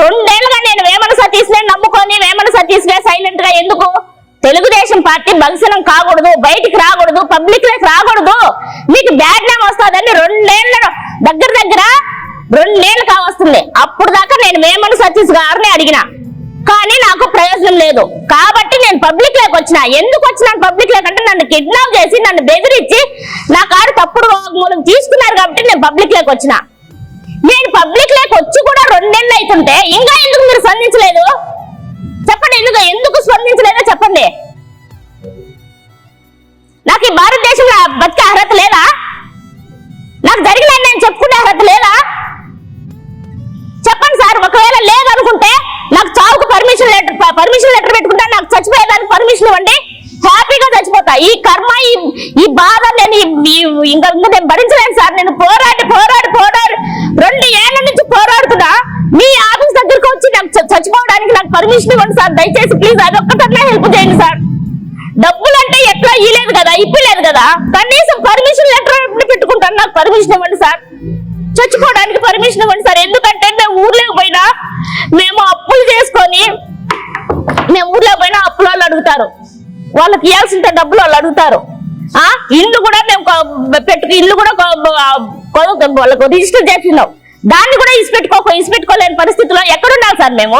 రెండేళ్లుగా నేను వేమన సతీష్ నమ్ముకొని వేమన సతీష్ గా సైలెంట్ గా ఎందుకు? తెలుగుదేశం పార్టీ బలిసనం కాకూడదు, బయటికి రాకూడదు, పబ్లిక్ లోకి రాకూడదు, మీకు బ్యాడ్ నేమ్ వస్తుందని దగ్గర 2 నెలలు కావస్తుంది. అప్పుడు దాకా నేను వేమన సతీష్ గారిని అడిగిన, కానీ నాకు ప్రయోజనం లేదు. కాబట్టి నేను పబ్లిక్ లోకి వచ్చిన. ఎందుకు వచ్చినాను పబ్లిక్ లోకి అంటే నన్ను కిడ్నాప్ చేసి నన్ను బెదిరించి నా కారు తప్పుడు వాగ్మూలం తీసుకున్నారు కాబట్టి నేను పబ్లిక్ లోకి వచ్చిన. నేను పబ్లిక్ లోకి వచ్చి కూడా 2 నెలలు అవుతుంటే ఇంకా ఎందుకు మీరు స్పందించలేదు? చెప్పండి, ఎందుకు స్పందించలేదో చెప్పండి. నాకు ఈ భారతదేశంలో బతికే అర్హత లేదా? నాకు జరిగిన నేను చెప్పుకునే అర్హత లేదా? చెప్పండి సార్. ఒకవేళ లేదనుకుంటే నాకు చావుకు పర్మిషన్ లెటర్ పెట్టుకుంటా, నాకు చచ్చిపోయేదానికి పర్మిషన్ ఇవ్వండి, హ్యాపీగా చచ్చిపోతా. ఈ కర్మ ఈ బాధ నేను ఇంకా నేను భరించలేను సార్. నేను పోరాడి 2 ఏళ్ల నుంచి పోరాడుతున్నా. మీ ఆఫీస్ దగ్గరకు వచ్చి నాకు చచ్చిపోవడానికి నాకు పర్మిషన్ ఇవ్వండి సార్, దయచేసి ప్లీజ్. అదొక్కటన్నా హెల్ప్ చేయండి సార్. డబ్బులు అంటే ఎట్లా ఇవ్వలేదు కదా, ఇప్పలేదు కదా, కనీసం పర్మిషన్ లెటర్ పెట్టుకుంటాను, నాకు పర్మిషన్ ఇవ్వండి సార్. చచ్చిపోవడానికి పర్మిషన్ ఇవ్వండి సార్. ఎందుకంటే మేము ఊర్లోకి పోయినా అప్పులు చేసుకొని అప్పుల వాళ్ళు అడుగుతారు, వాళ్ళకి ఇవ్వాల్సిన డబ్బులు వాళ్ళు అడుగుతారు. ఇల్లు కూడా మేము ఇల్లు కూడా వాళ్ళకు రిజిస్టర్ చేసినాం, దాన్ని కూడా ఇసిపెట్టుకోలేని పరిస్థితిలో ఎక్కడున్నారు సార్? మేము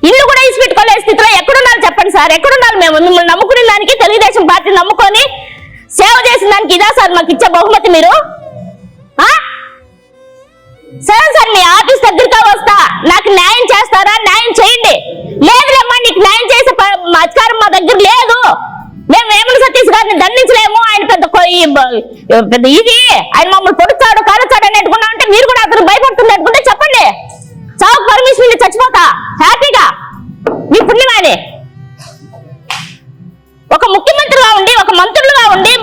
ఇల్లు కూడా ఇసిపెట్టుకోలేని స్థితిలో ఎక్కడున్నారు చెప్పండి సార్? ఎక్కడున్నారు? మేము మిమ్మల్ని నమ్ముకునే దానికి, తెలుగుదేశం పార్టీ నమ్ముకొని సేవ చేసిన దానికి ఇదా సార్ మాకు ఇచ్చే బహుమతి? మీరు సరే సార్, మీ ఆఫీస్ దగ్గరగా వస్తా, నాకు న్యాయం చేస్తారా? న్యాయం చేయండి. లేదులేమ్మా, నీకు న్యాయం చేసే అధికారం మా దగ్గర లేదు. మేము వేమన సతీష్ గారిని దండించలేము, ఆయన పెద్ద ఇది, ఆయన మమ్మల్ని పొడుస్తాడు కాలుస్తాడు అని అనుకున్నా అంటే మీరు కూడా అతను భయపడుతుంది అనుకుంటే చెప్పండి. చావుకు పర్మిషన్ చచ్చిపోతా హ్యాపీగా, మీ పుణ్యమాని. ఒక ముఖ్యమంత్రిగా ఉండి, ఒక మంత్రులుగా ఉండి,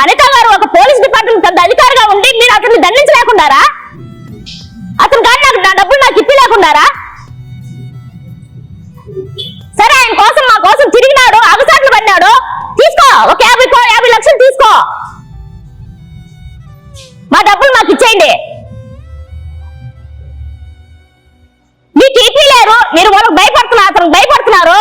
అనిత గారు ఒక పోలీస్ డిపార్ట్మెంట్ పెద్ద అధికారిగా ఉండి మీరు అతన్ని దండించలేకుండారా? అతను కానీ నా డబ్బులు నాకు ఇప్పి లేకుండారా? సరే, ఆయన కోసం మా కోసం తిరిగినాడు, అగసాట్లు పడినాడు, తీసుకో, ఒక 50 లక్షలు తీసుకో, మా డబ్బులు మాకు ఇచ్చేయండి. మీకు ఇప్పి లేరు, మీరు వాళ్ళకి భయపడుతున్నారు, అతనికి భయపడుతున్నారు.